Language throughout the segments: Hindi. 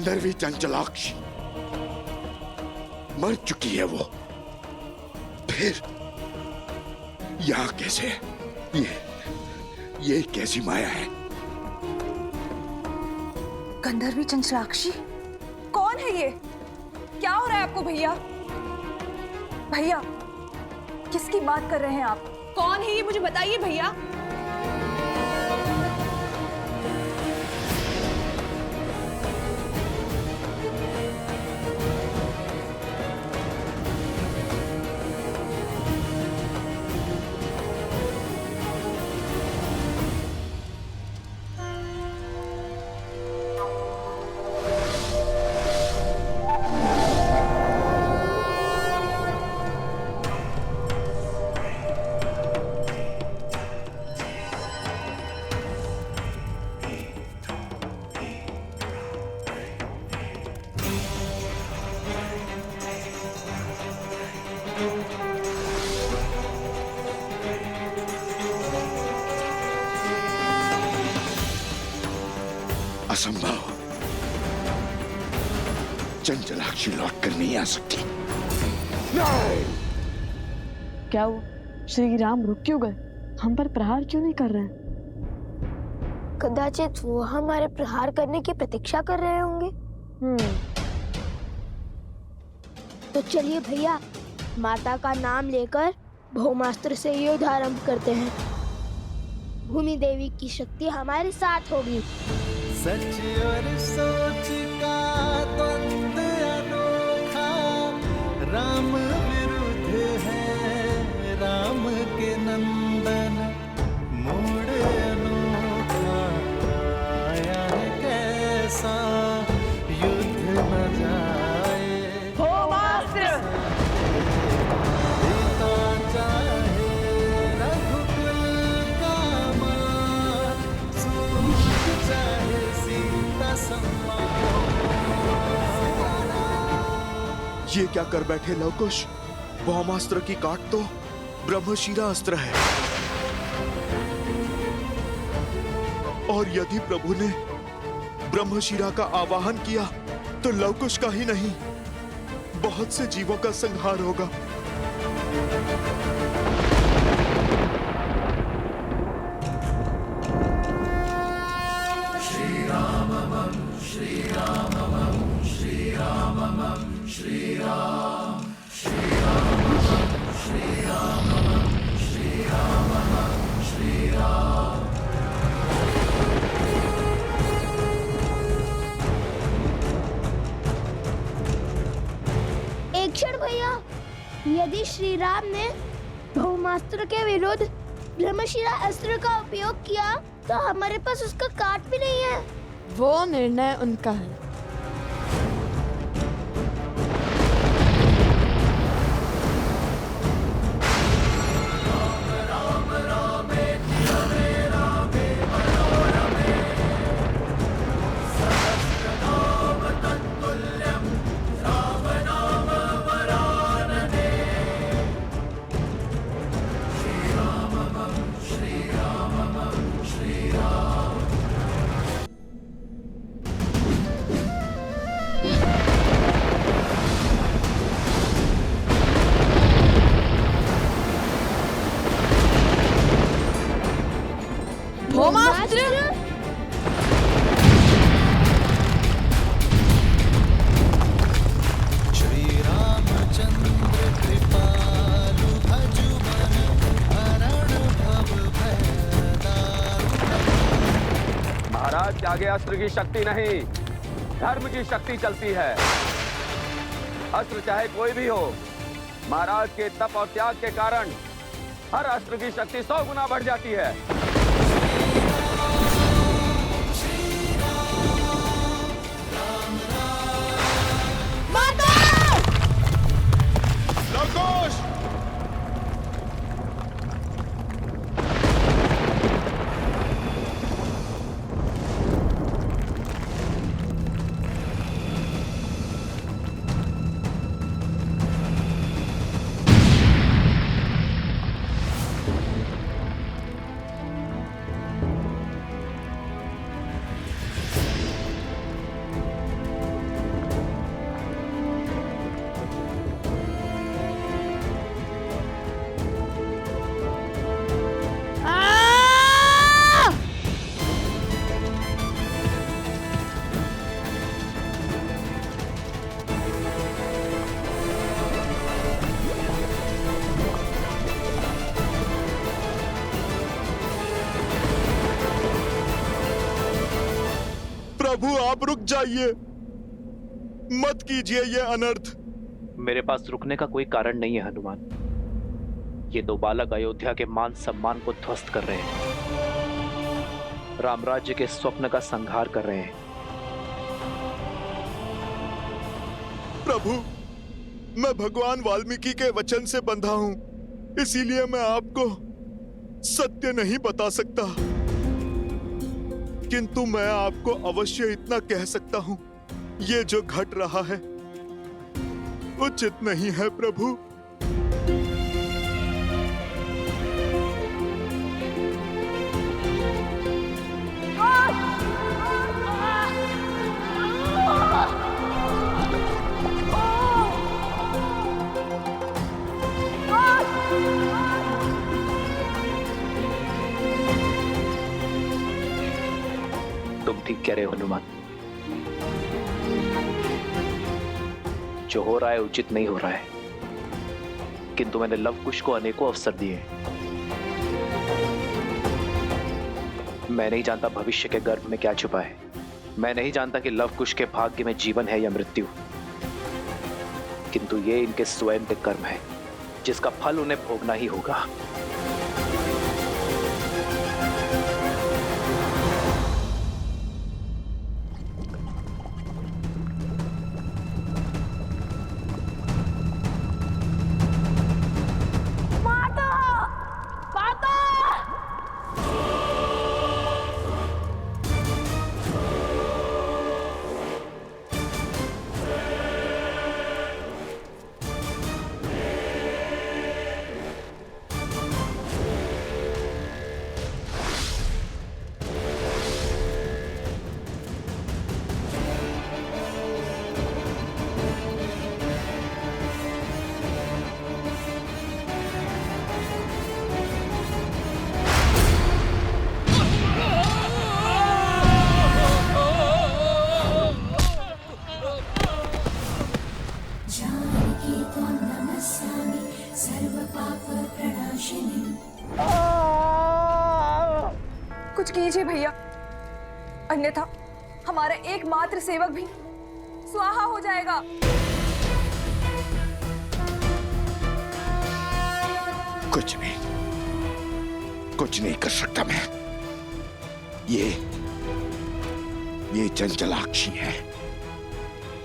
गंधर्वी चंचलाक्षी मर चुकी है वो, फिर यहाँ कैसे? ये कैसी माया है? गंधर्वी चंचलाक्षी? कौन है ये? क्या हो रहा है आपको भैया? भैया, किसकी बात कर रहे हैं आप? कौन है ये, मुझे बताइए भैया। असंभव, चंचलाक्षी लौट कर नहीं आ सकती। नहीं! क्या हुआ? श्री राम रुक क्यों गए? हम पर प्रहार क्यों नहीं कर रहे हैं? कदाचित वो हमारे प्रहार करने की प्रतीक्षा कर रहे होंगे। तो चलिए भैया, माता का नाम लेकर भौमास्त्र से युद्ध आरंभ करते हैं। भूमि देवी की शक्ति हमारे साथ होगी। सच और सोच का द्वंद अनोखा, राम विरुद्ध है राम के नंदन, मोड़ अनोखा आया है कैसा, युद्ध न जाए भौमास्त्र! पिता चाहे रघुकुल का मान, सूझ चाहे सीता सम्मान। ये क्या कर बैठे लवकुश? भौमास्त्र की काट तो ब्रह्मशिरा अस्त्र है, और यदि प्रभु ने ब्रह्मशिरा का आवाहन किया तो लवकुश का ही नहीं, बहुत से जीवों का संहार होगा। एक क्षण भैया, यदि श्री राम ने भौमास्त्र के विरुद्ध ब्रह्मशिरा अस्त्र का उपयोग किया तो हमारे पास उसका काट भी नहीं है। वो निर्णय उनका है। भौमास्त्र! श्री रामचंद्र कृपालु भजु मन, हरण भव भय दारुण। महाराज के आगे अस्त्र की शक्ति नहीं, धर्म की शक्ति चलती है। अस्त्र चाहे कोई भी हो, महाराज के तप और त्याग के कारण हर अस्त्र की शक्ति 100 गुना बढ़ जाती है। लवकुश! प्रभु आप रुक जाइए, मत कीजिए ये अनर्थ। मेरे पास रुकने का कोई कारण नहीं है हनुमान। ये दो बालक अयोध्या के मान सम्मान को ध्वस्त कर रहे हैं, रामराज्य के स्वप्न का संहार कर रहे हैं। प्रभु, मैं भगवान वाल्मीकि के वचन से बंधा हूं, इसीलिए मैं आपको सत्य नहीं बता सकता, किंतु मैं आपको अवश्य इतना कह सकता हूं, ये जो घट रहा है उचित नहीं है प्रभु। तुम ठीक कह रहे हो हनुमान, जो हो रहा है उचित नहीं हो रहा है, किंतु मैंने लव कुश को अनेकों अवसर दिए। मैं नहीं जानता भविष्य के गर्भ में क्या छुपा है। मैं नहीं जानता कि लव कुश के भाग्य में जीवन है या मृत्यु, किंतु ये इनके स्वयं के कर्म है, जिसका फल उन्हें भोगना ही होगा। कुछ कीजिए भैया, अन्यथा हमारा एकमात्र सेवक भी स्वाहा हो जाएगा। कुछ नहीं कर सकता मैं। ये चंचलाक्षी है।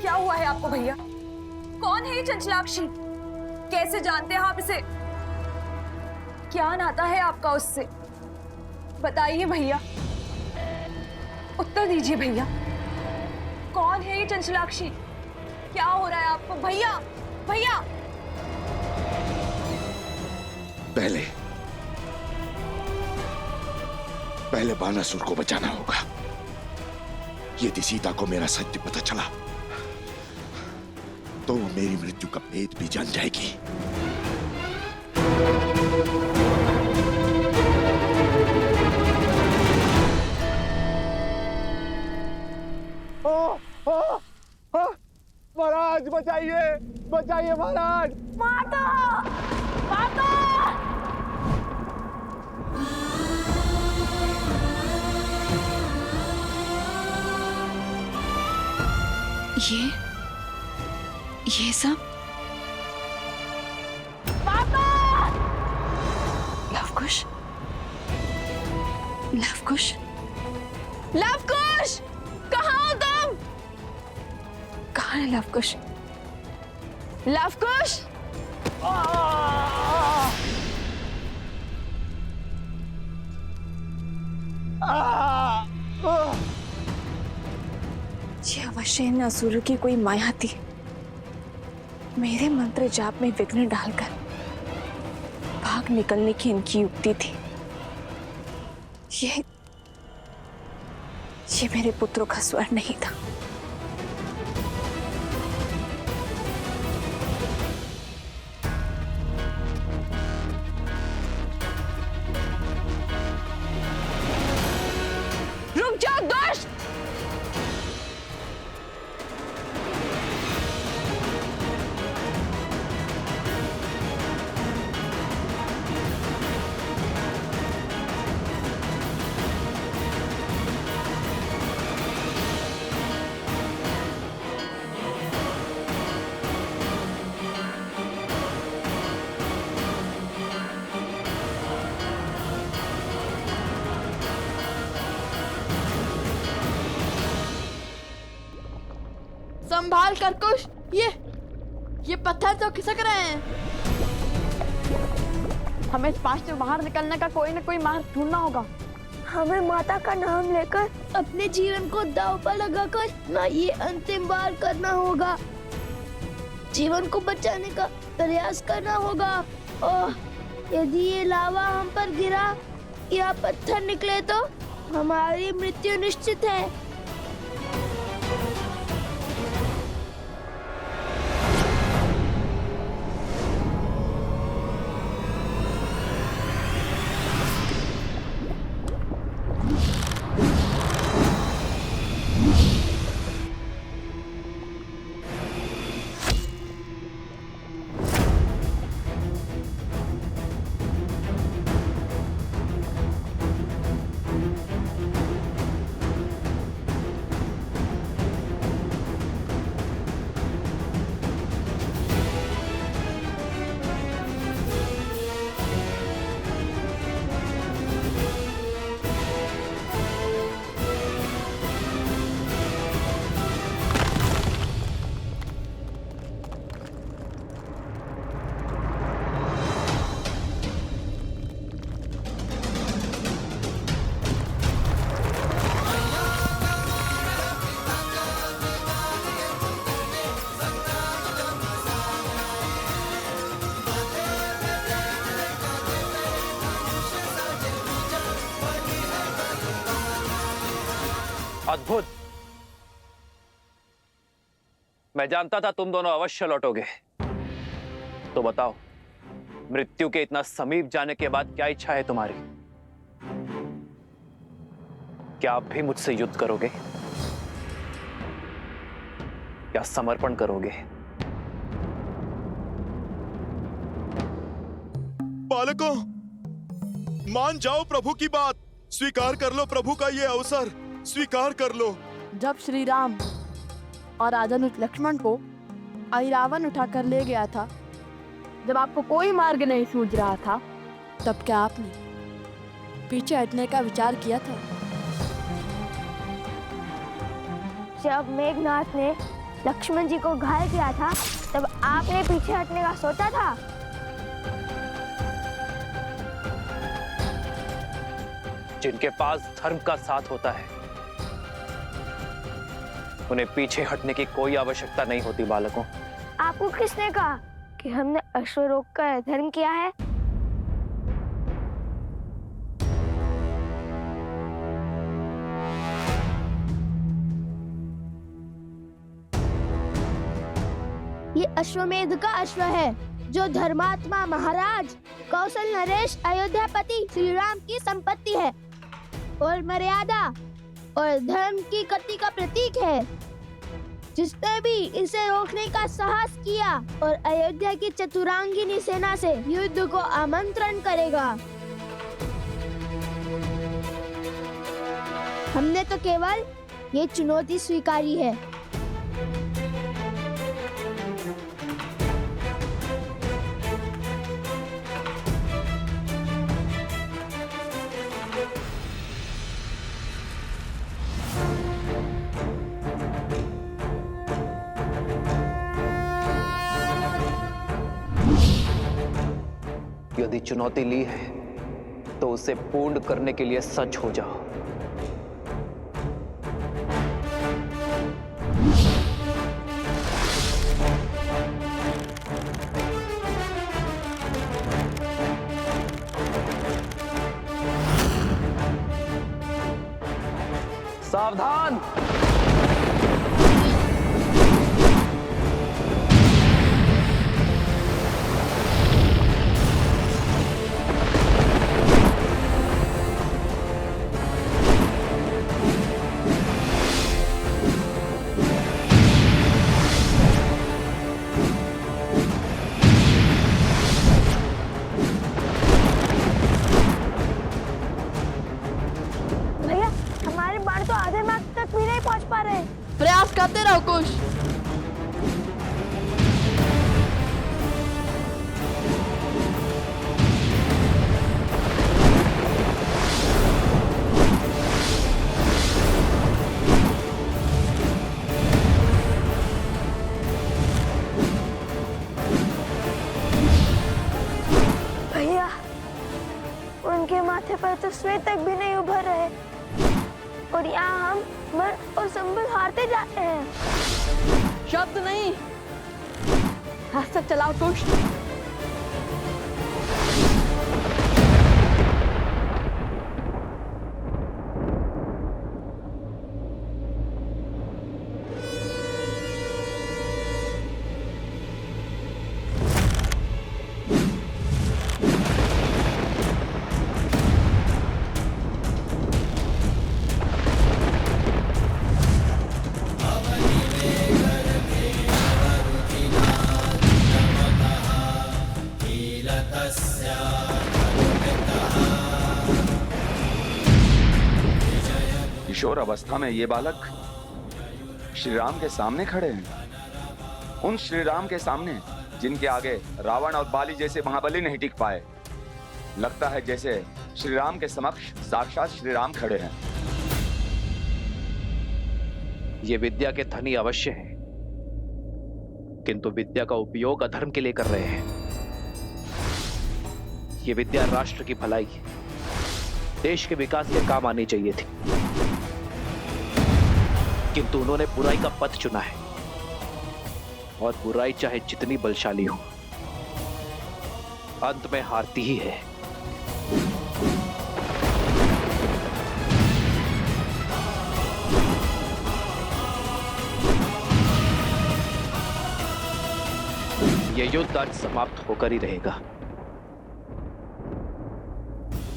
क्या हुआ है आपको भैया? कौन है ये चंचलाक्षी? कैसे जानते हैं आप इसे? क्या नाता है आपका उससे? बताइए भैया, उत्तर दीजिए भैया। कौन है ये चंचलाक्षी? क्या हो रहा है आपको भैया? भैया पहले बानासुर को बचाना होगा। यदि सीता को मेरा सत्य पता चला तो वो मेरी मृत्यु का भेद भी जान जाएगी। महाराज बचाइए, बचाइए महाराज। माता! माता! ये सब लवकुश, लवकुश, लवकुश, कहाँ हो तुम? कहाँ है लवकुश? लवकुश! ये अवश्य इन असुरों की कोई माया थी, मेरे मंत्र जाप में विघ्न डालकर भाग निकलने की इनकी युक्ति थी। ये मेरे पुत्रों का स्वर नहीं था। रुक जाओ दुष्ट! संभाल कर कुश, ये पत्थर तो खिसक रहे हैं। हमें इस पास से बाहर निकलने का कोई ना कोई मार्ग ढूंढना होगा। हमें माता का नाम लेकर अपने जीवन को दांव पर लगाकर ना ये अंतिम बार करना होगा। जीवन को बचाने का प्रयास करना होगा। और यदि ये लावा हम पर गिरा या पत्थर निकले तो हमारी मृत्यु निश्चित है। अद्भुत। मैं जानता था तुम दोनों अवश्य लौटोगे। तो बताओ, मृत्यु के इतना समीप जाने के बाद क्या इच्छा है तुम्हारी? क्या आप भी मुझसे युद्ध करोगे? क्या समर्पण करोगे? बालकों, मान जाओ प्रभु की बात। स्वीकार कर लो प्रभु का ये अवसर, स्वीकार कर लो। जब श्री राम और राजानुज लक्ष्मण को ऐरावत उठाकर ले गया था, जब आपको कोई मार्ग नहीं सूझ रहा था, तब क्या आपने पीछे हटने का विचार किया था? जब मेघनाथ ने लक्ष्मण जी को घायल किया था, तब आपने पीछे हटने का सोचा था? जिनके पास धर्म का साथ होता है, उन्हें पीछे हटने की कोई आवश्यकता नहीं होती। बालकों, आपको किसने कहा कि हमने अश्वरोग का धर्म किया है? ये अश्वमेध का अश्व है, जो धर्मात्मा महाराज कौशल नरेश अयोध्यापति श्री राम की संपत्ति है और मर्यादा और धर्म की गति का प्रतीक है। जिसने भी इसे रोकने का साहस किया और अयोध्या की चतुरांगिनी सेना से युद्ध को आमंत्रण करेगा। हमने तो केवल ये चुनौती स्वीकारी है। यदि चुनौती ली है तो उसे पूर्ण करने के लिए सच हो जाओ। सावधान! प्रयास करते रहो कुश। उनके माथे पर तो श्वेत तक भी नहीं उभर रहे और यहाँ हम मन और संबल हारते जाते हैं। शब्द नहीं, हस्त चलाओ दुष्ट। किशोर अवस्था में ये बालक श्री राम के सामने खड़े हैं, उन श्री राम के सामने जिनके आगे रावण और बाली जैसे महाबली नहीं टिक पाए। लगता है जैसे श्री राम के समक्ष साक्षात श्री राम खड़े हैं। ये विद्या के धनी अवश्य हैं, किंतु विद्या का उपयोग अधर्म के लिए कर रहे हैं। ये विद्या राष्ट्र की भलाई, देश के विकास के काम आनी चाहिए थी, किंतु उन्होंने बुराई का पथ चुना है, और बुराई चाहे जितनी बलशाली हो, अंत में हारती ही है। यह युद्ध आज समाप्त होकर ही रहेगा।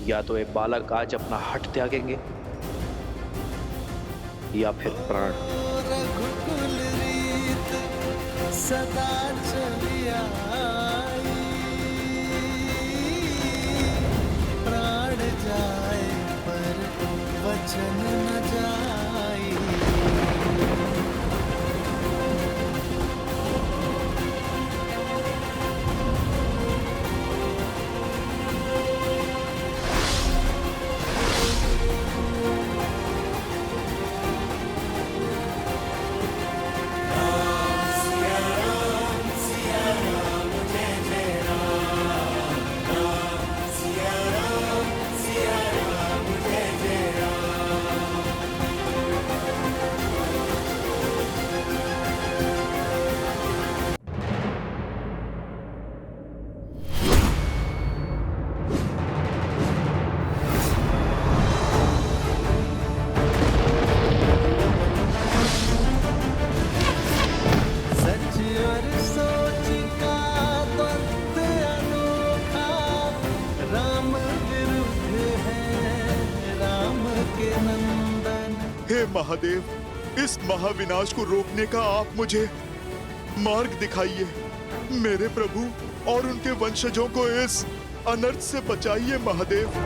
या तो ये बालक आज अपना हट त्यागेंगे या फिर प्राण। रघुकुल रीत सदा चली आई, प्राण जाए पर वचन न जाई। हे महादेव, इस महाविनाश को रोकने का आप मुझे मार्ग दिखाइए। मेरे प्रभु और उनके वंशजों को इस अनर्थ से बचाइए महादेव।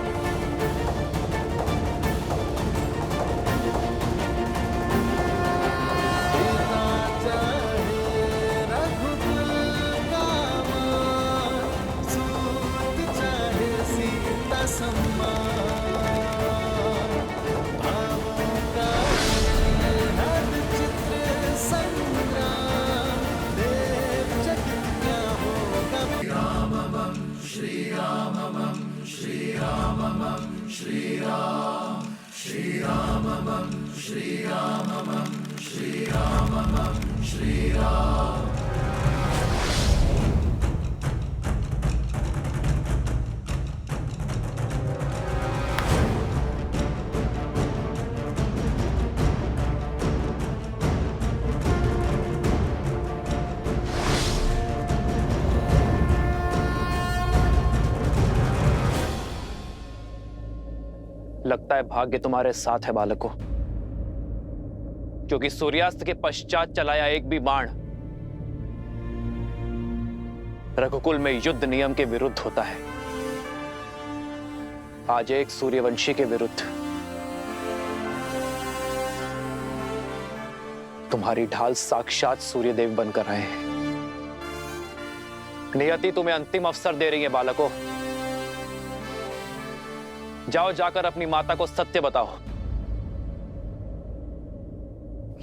लगता है भाग्य तुम्हारे साथ है बालकों, क्योंकि सूर्यास्त के पश्चात चलाया एक भी बाण रघुकुल में युद्ध नियम के विरुद्ध होता है। आज एक सूर्यवंशी के विरुद्ध तुम्हारी ढाल साक्षात सूर्यदेव बनकर आए हैं। नियति तुम्हें अंतिम अवसर दे रही है बालकों। जाओ, जाकर अपनी माता को सत्य बताओ।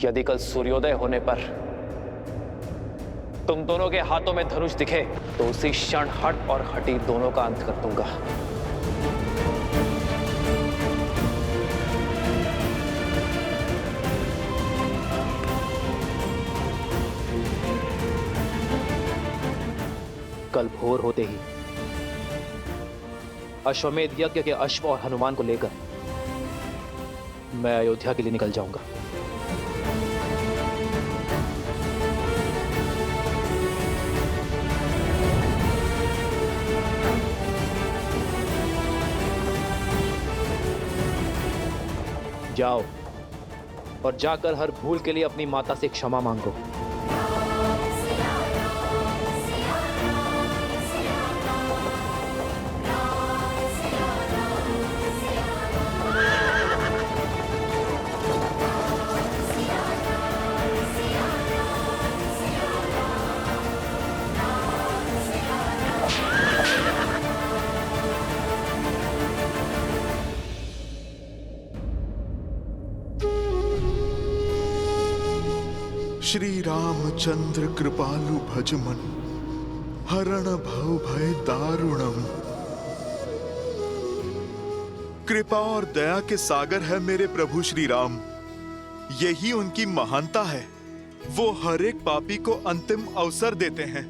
यदि कल सूर्योदय होने पर तुम दोनों के हाथों में धनुष दिखे तो उसी क्षण हट और हटी दोनों का अंत कर दूंगा। कल भोर होते ही अश्वमेध यज्ञ के अश्व और हनुमान को लेकर मैं अयोध्या के लिए निकल जाऊंगा। जाओ और जाकर हर भूल के लिए अपनी माता से क्षमा मांगो। श्री रामचंद्र कृपालु भजमन हरण भव भय दारुणम। कृपा और दया के सागर है मेरे प्रभु श्री राम। यही उनकी महानता है। वो हर एक पापी को अंतिम अवसर देते हैं।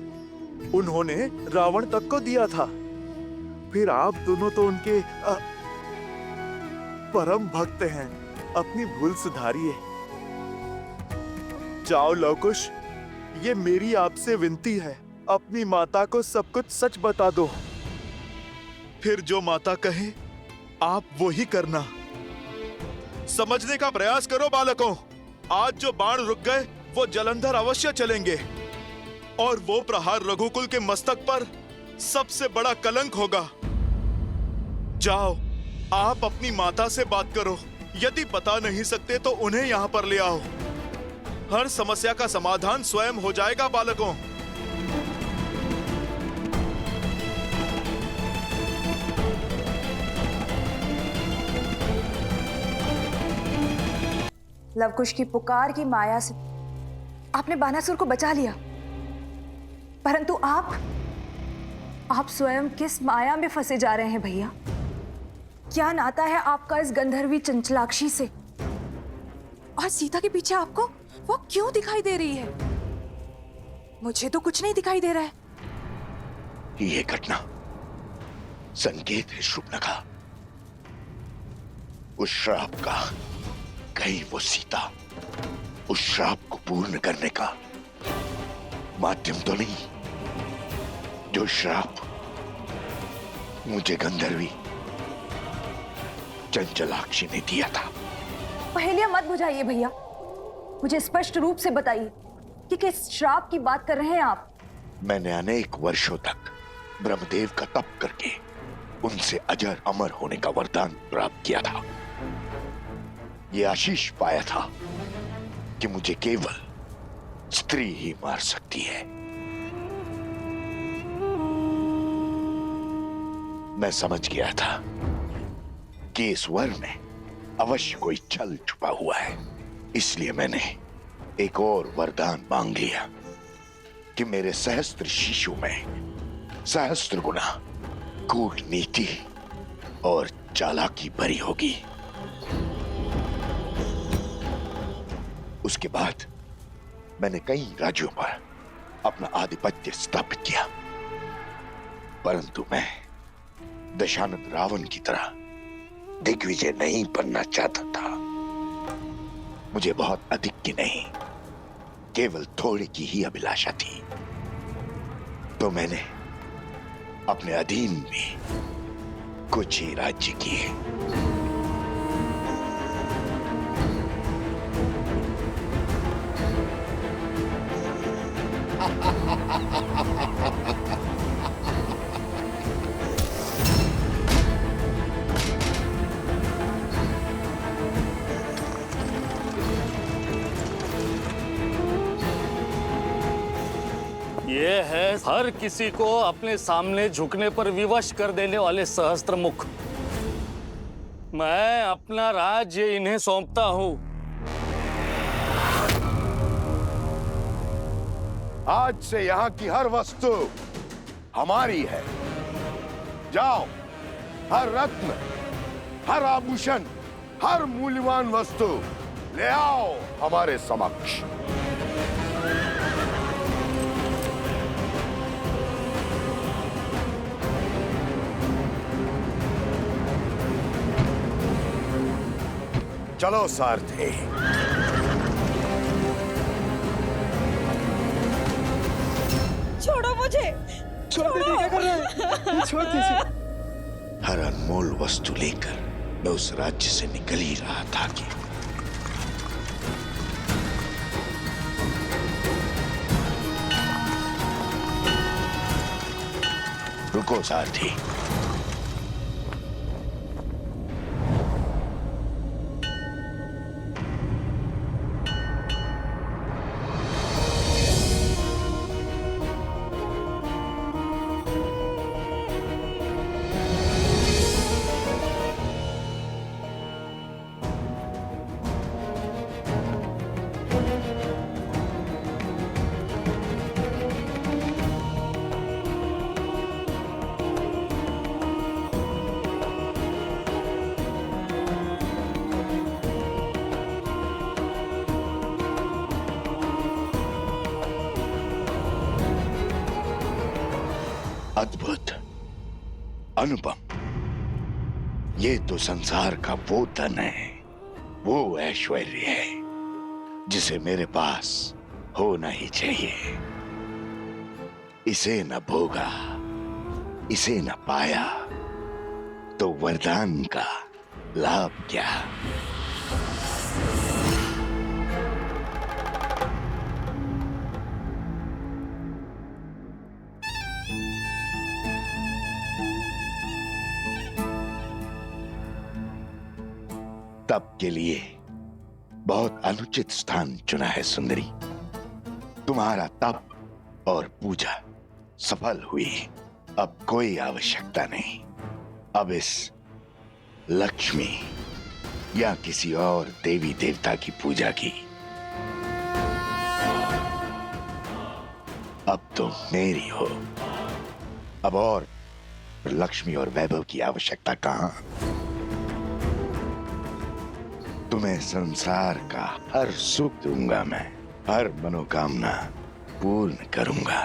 उन्होंने रावण तक को दिया था, फिर आप दोनों तो उनके परम भक्त हैं। अपनी भूल सुधारिए। जाओ लवकुश, ये मेरी आपसे विनती है, अपनी माता को सब कुछ सच बता दो। फिर जो माता कहे आप वो ही करना। समझने का प्रयास करो बालकों। आज जो बाण रुक गए वो जलंधर अवश्य चलेंगे और वो प्रहार रघुकुल के मस्तक पर सबसे बड़ा कलंक होगा। जाओ, आप अपनी माता से बात करो। यदि बता नहीं सकते तो उन्हें यहाँ पर ले आओ। हर समस्या का समाधान स्वयं हो जाएगा बालकों। लवकुश की पुकार की माया से आपने बानासुर को बचा लिया, परंतु आप स्वयं किस माया में फंसे जा रहे हैं भैया? क्या नाता है आपका इस गंधर्वी चंचलाक्षी से? और सीता के पीछे आपको वो क्यों दिखाई दे रही है? मुझे तो कुछ नहीं दिखाई दे रहा है। ये घटना संकेत है शूर्पणखा, उस श्राप का। कहीं वो सीता उस श्राप को पूर्ण करने का माध्यम तो नहीं, जो श्राप मुझे गंधर्वी चंचलाक्षी ने दिया था। पहेलियां मत बुझाइए भैया, मुझे स्पष्ट रूप से बताइए कि किस श्राप की बात कर रहे हैं आप? मैंने अनेक वर्षों तक ब्रह्मदेव का तप करके उनसे अजर अमर होने का वरदान प्राप्त किया था। ये आशीष पाया था कि मुझे केवल स्त्री ही मार सकती है। मैं समझ गया था कि इस वर में अवश्य कोई छल छुपा हुआ है, इसलिए मैंने एक और वरदान मांग लिया कि मेरे सहस्त्र शिशु में सहस्त्र गुना कूटनीति और चालाकी भरी होगी। उसके बाद मैंने कई राज्यों पर अपना आधिपत्य स्थापित किया, परंतु मैं दशानन रावण की तरह दिग्विजय नहीं बनना चाहता था। मुझे बहुत अधिक की नहीं, केवल थोड़ी की ही अभिलाषा थी। तो मैंने अपने अधीन में कुछ ही राज्य किए। ये है हर किसी को अपने सामने झुकने पर विवश कर देने वाले सहस्त्र मुख। मैं अपना राज्य इन्हें सौंपता हूं। आज से यहाँ की हर वस्तु हमारी है। जाओ, हर रत्न, हर आभूषण, हर मूल्यवान वस्तु ले आओ हमारे समक्ष। चलो सारथी। छोड़ो मुझे। छोड़ दीजिए, क्या कर रहे हैं? छोड़ दीजिए। हर अनमोल वस्तु लेकर मैं उस राज्य से निकल ही रहा था कि रुको सारथी। अद्भुत, अनुपम, ये तो संसार का वो धन है, वो ऐश्वर्य है जिसे मेरे पास होना ही चाहिए। इसे न भोगा, इसे न पाया तो वरदान का लाभ क्या। तप के लिए बहुत अनुचित स्थान चुना है सुंदरी। तुम्हारा तप और पूजा सफल हुई, अब कोई आवश्यकता नहीं। अब इस लक्ष्मी या किसी और देवी देवता की पूजा की। अब तुम मेरी हो। अब और लक्ष्मी और वैभव की आवश्यकता कहां। तुम्हें संसार का हर सुख दूंगा, मैं हर मनोकामना पूर्ण करूंगा।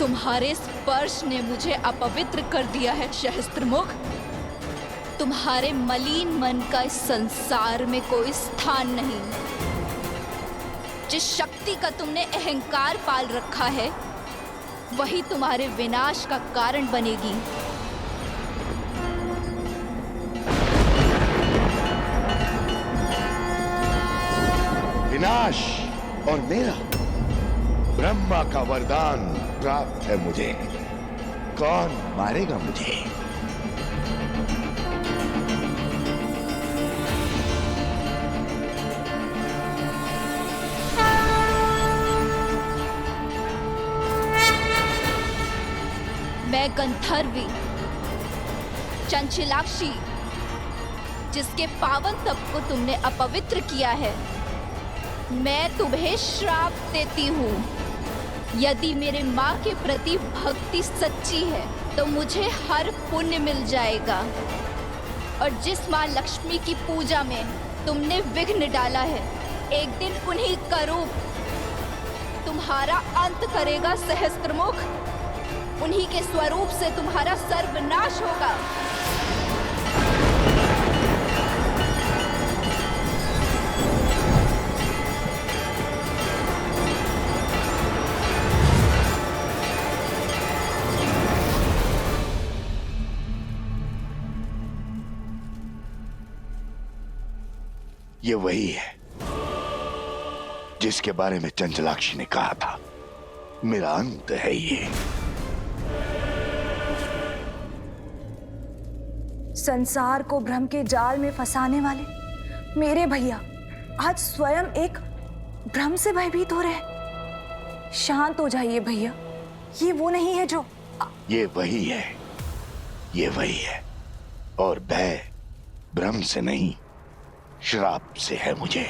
तुम्हारे स्पर्श ने मुझे अपवित्र कर दिया है सहस्त्रमुख। तुम्हारे मलिन मन का इस संसार में कोई स्थान नहीं। जिस शक्ति का तुमने अहंकार पाल रखा है वही तुम्हारे विनाश का कारण बनेगी। विनाश और मेरा? ब्रह्मा का वरदान प्राप्त है मुझे। कौन मारेगा मुझे? मैं गंधर्वी चंचलाक्षी, जिसके पावन तप को तुमने अपवित्र किया है, मैं तुम्हें श्राप देती हूँ। यदि मेरे माँ के प्रति भक्ति सच्ची है तो मुझे हर पुण्य मिल जाएगा, और जिस माँ लक्ष्मी की पूजा में तुमने विघ्न डाला है, एक दिन उन्हीं का रूप तुम्हारा अंत करेगा सहस्त्रमुख। उन्हीं के स्वरूप से तुम्हारा सर्वनाश होगा। ये वही है जिसके बारे में चंचलाक्षी ने कहा था, मेरा अंत है ये। संसार को भ्रम के जाल में फंसाने वाले मेरे भैया आज स्वयं एक भ्रम से भयभीत हो रहे। शांत हो जाइए भैया, ये वो नहीं है जो। ये वही है ये वही है, और भय भ्रम से नहीं, श्राप से है मुझे।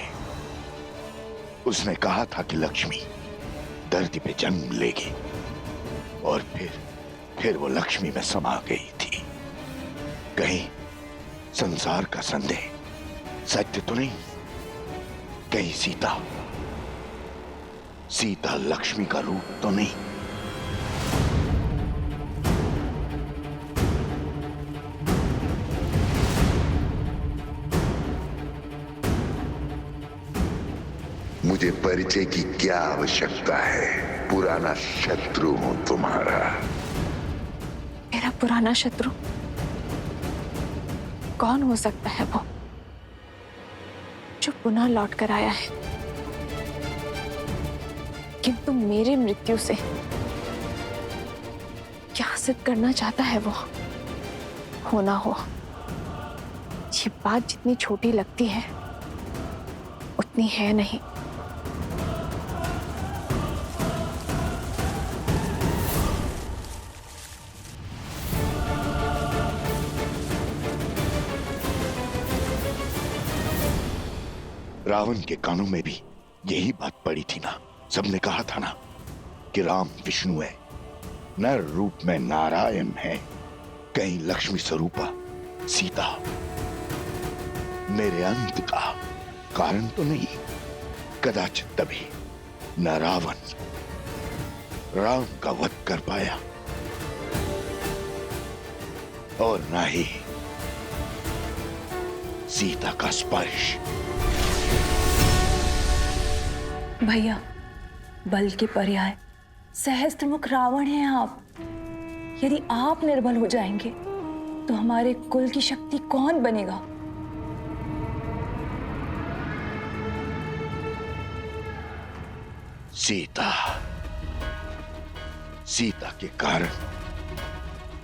उसने कहा था कि लक्ष्मी धरती पे जन्म लेगी, और फिर वो लक्ष्मी में समा गई थी। कहीं संसार का संदेह सत्य तो नहीं? कहीं सीता लक्ष्मी का रूप तो नहीं? मुझे परिचय की क्या आवश्यकता है? पुराना शत्रु हूं तुम्हारा। मेरा पुराना शत्रु कौन हो सकता है वो जो पुनः लौट कर आया है? किंतु मेरी मृत्यु से क्या सिद्ध करना चाहता है वो? होना हो, ये बात जितनी छोटी लगती है उतनी है नहीं। रावण के कानों में भी यही बात पड़ी थी ना। सबने कहा था ना कि राम विष्णु है, नर रूप में नारायण है। कहीं लक्ष्मी स्वरूपा सीता मेरे अंत का कारण तो नहीं? कदाचित तभी न रावण राम का वध कर पाया, और न ही सीता का स्पर्श। भैया, बल के पर्याय सहस्त्रमुख रावण हैं आप। यदि आप निर्बल हो जाएंगे तो हमारे कुल की शक्ति कौन बनेगा? सीता के कारण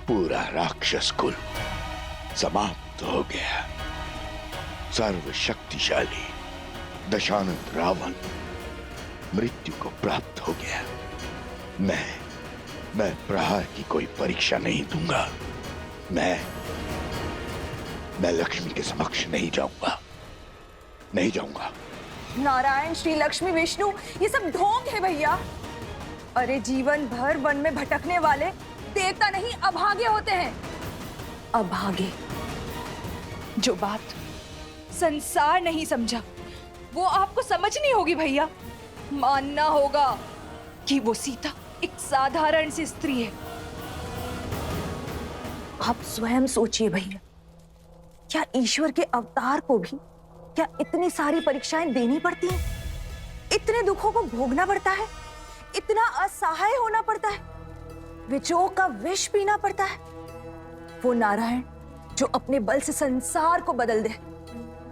पूरा राक्षस कुल समाप्त हो गया। सर्वशक्तिशाली दशानंद रावण मृत्यु को प्राप्त हो गया। मैं प्रहार की कोई परीक्षा नहीं दूंगा। मैं लक्ष्मी के समक्ष नहीं जाऊंगा। नारायण, श्री लक्ष्मी, विष्णु, ये सब ढोंग है भैया। अरे जीवन भर वन में भटकने वाले देवता नहीं, अभागे होते हैं। अभागे। जो बात संसार नहीं समझा वो आपको समझनी होगी भैया। मानना होगा कि वो सीता एक साधारण सी स्त्री है। आप स्वयं सोचिए भैया, क्या ईश्वर के अवतार को भी क्या इतनी सारी परीक्षाएं देनी पड़ती हैं? इतने दुखों को भोगना पड़ता है? इतना असहाय होना पड़ता है? विजोग का विष पीना पड़ता है? वो नारायण जो अपने बल से संसार को बदल दे,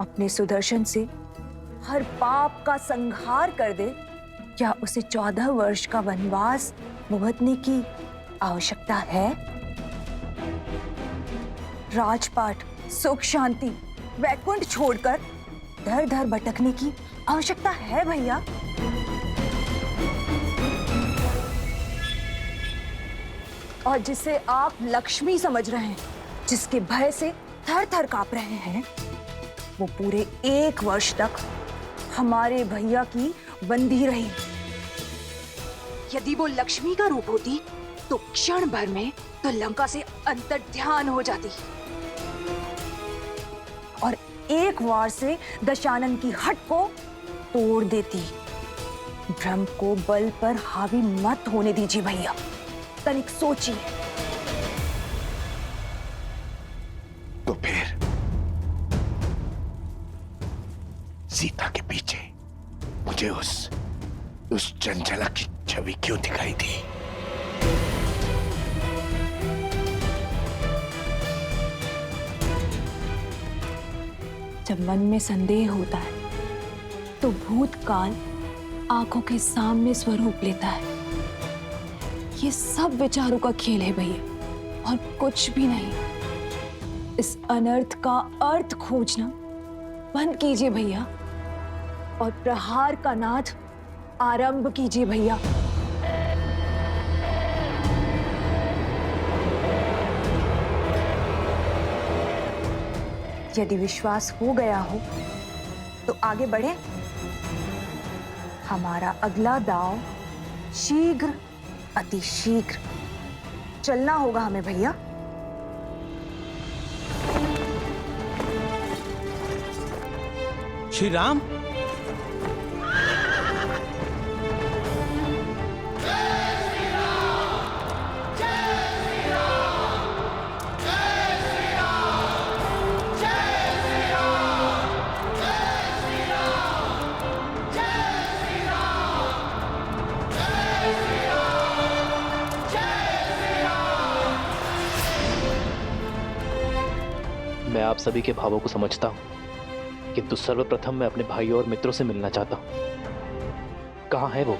अपने सुदर्शन से हर पाप का संहार कर दे, क्या उसे 14 वर्ष का वनवास भुगतने की आवश्यकता है? राजपाट, सुख शांति, वैकुंठ छोड़कर दर दर भटकने की आवश्यकता है भैया? और जिसे आप लक्ष्मी समझ रहे हैं, जिसके भय से थर थर कांप रहे हैं, वो पूरे 1 वर्ष तक हमारे भैया की बंदी रही। यदि वो लक्ष्मी का रूप होती तो क्षण भर में तो लंका से अंतर्ध्यान हो जाती और 1 वार से दशानन की हट को तोड़ देती। भ्रम को बल पर हावी मत होने दीजिए भैया, तनिक सोचिए। तो फिर सीता के पीछे मुझे उस चंचला की छवि क्यों दिखाई दी? जब मन में संदेह होता है तो भूतकाल आंखों के सामने स्वरूप लेता है। ये सब विचारों का खेल है भैया, और कुछ भी नहीं। इस अनर्थ का अर्थ खोजना बंद कीजिए भैया, और प्रहार का नाद आरंभ कीजिए भैया। यदि विश्वास हो गया हो तो आगे बढ़े। हमारा अगला दांव शीघ्र, अति शीघ्र चलना होगा हमें भैया। श्री राम, मैं आप सभी के भावों को समझता हूं, किंतु सर्वप्रथम मैं अपने भाइयों और मित्रों से मिलना चाहता हूं। कहां है वो?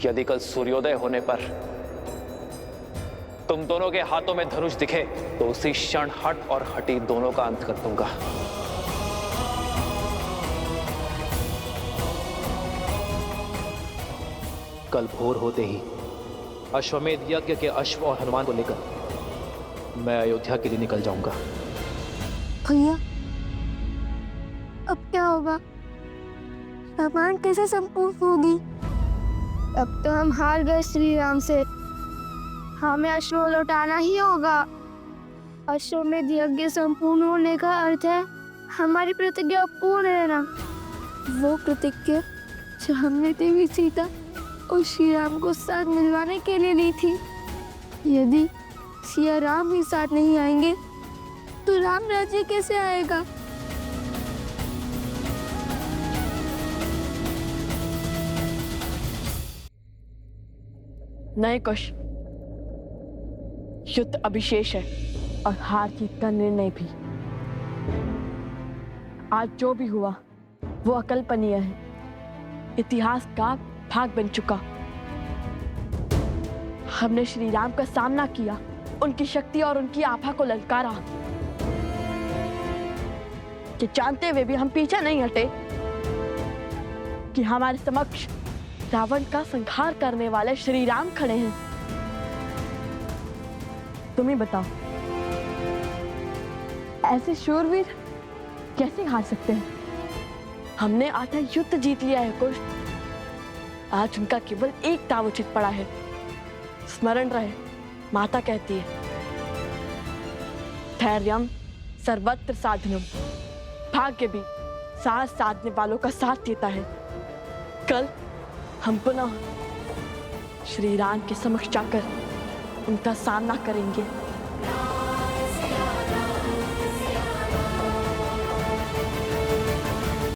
यदि कल सूर्योदय होने पर तुम दोनों के हाथों में धनुष दिखे तो उसी क्षण हट और हटी दोनों का अंत कर दूंगा। कल भोर होते ही अश्वमेध यज्ञ के अश्व और हनुमान को लेकर मैं अयोध्या के लिए निकल जाऊंगा। भैया, अब क्या होगा? रामायण कैसे संपूर्ण होगी? अब तो हम हार गए श्री राम से। हमें अश्व लौटाना ही होगा। अश्वमेध यज्ञ संपूर्ण होने का अर्थ है हमारी प्रतिज्ञा पूर्ण रहना। वो प्रतिज्ञा जो हमने देवी सीता और श्री राम को साथ मिलवाने के लिए ली थी। यदि सिया राम ही साथ नहीं आएंगे तो राम राज्य कैसे आएगा? नहीं कुश, युद्ध अभिशेष है और हार जीत का निर्णय भी। आज जो भी हुआ वो अकल्पनीय है, इतिहास का भाग बन चुका। हमने श्री राम का सामना किया, उनकी शक्ति और उनकी आभा को ललकारा। कि जानते हुए भी हम पीछे नहीं हटे कि हमारे समक्ष रावण का संहार करने वाले श्री राम खड़े हैं। तुम ही बताओ, ऐसे शूरवीर कैसे हार सकते हैं? हमने आधा युद्ध जीत लिया है कुश। आज उनका केवल एक दाव उचित पड़ा है। स्मरण रहे, माता कहती है, धैर्यम सर्वत्र साधनम। भाग्य भी साथ साधने वालों का साथ देता है। कल हम पुनः श्री राम के समक्ष जाकर उनका सामना करेंगे।